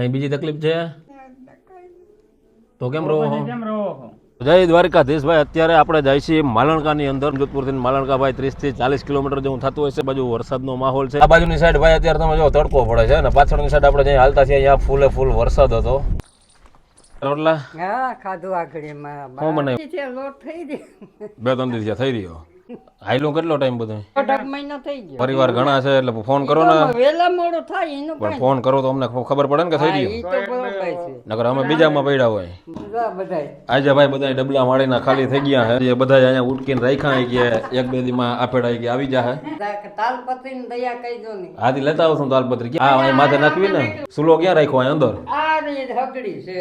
કઈ બીજી તકલીફ છે તો કેમ રહો જય દ્વારકાધીશ ભાઈ અત્યારે આપણે જાય છીએ માલણકાની અંદર જોધપુરથી માલણકા ભાઈ 30 થી 40 કિલોમીટર જેવું થતું હોય છે બાજુ વરસાદનો માહોલ છે આ બાજુની સાઈડ ભાઈ અત્યારે તમે જો તડકો પડે છે અને પાછળની સાઈડ આપણે જ્યાં હાલતા છીએ અહીંયા ફૂલે ફૂલ વરસાદ હતો રોટલા હા ખાધું આખડીમાં હું મને લોટ થઈ ગયો 2-3 દિવસ થઈ રહ્યો હાઈલો કેટલો ટાઈમ બધો 1.5 મહિનો થઈ ગયો પરિવાર ઘણા છે એટલે ફોન કરો ને વેલા મોડું થાય એનું પણ ફોન કરો તો અમને ખબર પડે ને કે થઈ ઈ તો બરોબર છે નકર અમે બીજામાં પડ્યા હોય બધાય આજે ભાઈ બધા ડબલા માળીના ખાલી થઈ ગયા છે બધા અહીંયા ઉટકીને રાખ્યા ગયા એક બે દીમાં આપેડા ગયા આવી જાય તાલપત્રી ને દયા કહી દો ને આથી લેતા આવશું તાલપત્રી હા અહીં માથે નાખવી ને સુલો ક્યાં રાખ્યો અહીં અંદર આ રે હકડી છે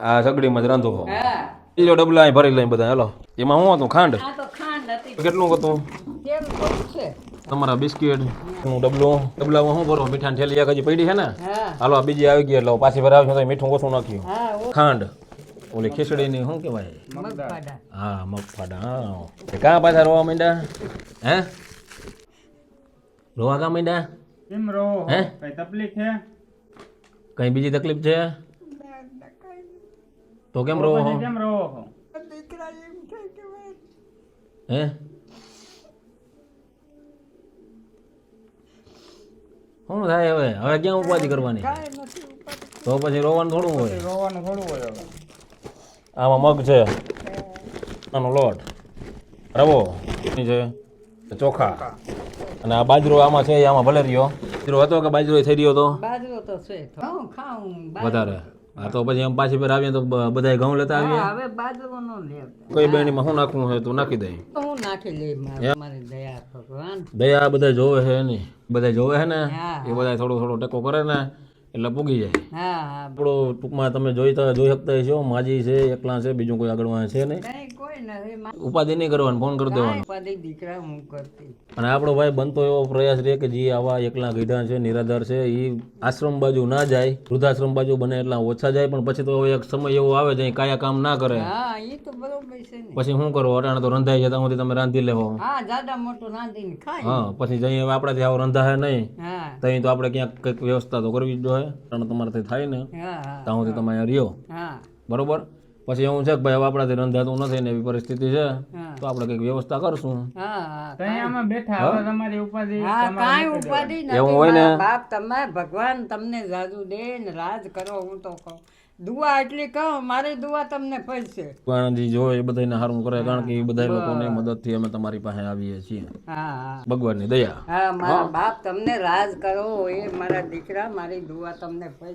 આ સગડીમાં જ રાંધો હા બીજો ડબલા અહીં ભરી લઈને બધા હાલો એમાં શું હતું ખાંડ આ તો ખાંડ હતી કેટલું હતું તેલ થોડું છે તમારા બિસ્કિટ નું ડબલામાં શું ભરો મીઠાની થેલી એક હજી પડી છે ને હા હાલો આ બીજી આવી ગઈ એટલે પાછી ભરાવ છો તો મીઠું ઓછું નાખ્યું હા ખાંડ ઓલી ખીચડીની શું કહેવાય મગફાડા હા મગફાડા હા કાં પાછા રોવા માંડ્યા હે રોવા કાં માંડ્યા કેમ રહો હે કઈ તકલીફ છે કઈ બીજી તકલીફ છે તો કેમ રહો કેમ રહો હે શું થાય હવે હવે ક્યાં ઉપાધિ કરવાની તો પછી રોવાનું થોડું હોય રોવાનું થોડું હોય હવે આમાં મગ છે આનો લોટ રવો છે ચોખા અને આ બાજરો આમાં છે આમાં ભલે રહ્યો બાજરો હતો કે બાજરો થઈ રહ્યો તો બાજરો તો છે ખાઉં વધારે હા તો પછી આમ પાછી પર આવીએ તો બધાય ઘઉં લેતા આવીએ હવે બાજરો નો લે કઈ બેણીમાં શું નાખવું હોય તો નાખી દઈ હું નાખી લે મારી દયા ભગવાન દયા બધા જોવે છે નહીં બધા જોવે છે ને હા. એ બધા થોડો થોડો ટેકો કરે ને એટલે પૂગી જાય હા હા આપણો ટૂંકમાં તમે જોઈ શકતા છો માજી છે એકલા છે બીજું કોઈ આગળ છે નહીં કઈ કોઈ નથી ઉપાધિ નહીં કરવાની ફોન કરી દેવાનો ઉપાધિ દીકરા હું કરતી અને આપણો ભાઈ બનતો એવો પ્રયાસ રહે કે જે આવા એકલા ગઈઢા છે નિરાધાર છે એ આશ્રમ બાજુ ના જાય વૃદ્ધાશ્રમ બાજુ બને એટલા ઓછા જાય પણ પછી તો એક સમય એવો આવે જાય કાયા કામ ના કરે હા એ તો બરોબર છે ને પછી શું કરો અટાણે તો રંધાઈ છે ત્યાં સુધી તમે રાંધી લેવો હા જાડા મોટું રાંધીને ખાય હા પછી જઈ હવે આપણાથી આવો રંધાય નહીં હા ત્યાં તો આપણે ક્યાંક કંઈક વ્યવસ્થા તો કરવી જ જોઈએ કારણ તમારાથી થાય ને હા હા ત્યાં સુધી તમે અહીંયા રહ્યો હા બરોબર પછી એવું છે કે ભાઈ હવે આપણાથી રંધાતું નથી ને એવી પરિસ્થિતિ છે તો આપણે કંઈક વ્યવસ્થા કરશું હા હા કઈ આમાં બેઠા હવે તમારી ઉપાધિ હા કાંઈ ઉપાધિ એવું નથી હોય ને. મારા બાપ તમે ભગવાન તમને જાદુ દે ને રાજ કરો હું તો કહું દુઆ એટલી કહો મારી દુઆ તમને ફળશે પણ જે જોવે એ બધાને સારું કરે કારણ કે એ બધા લોકોને મદદથી અમે તમારી પાસે આવીએ છીએ હા હા ભગવાનની દયા હા મારા બાપ તમને રાજ કરો એ મારા દીકરા મારી દુઆ તમને ફળશે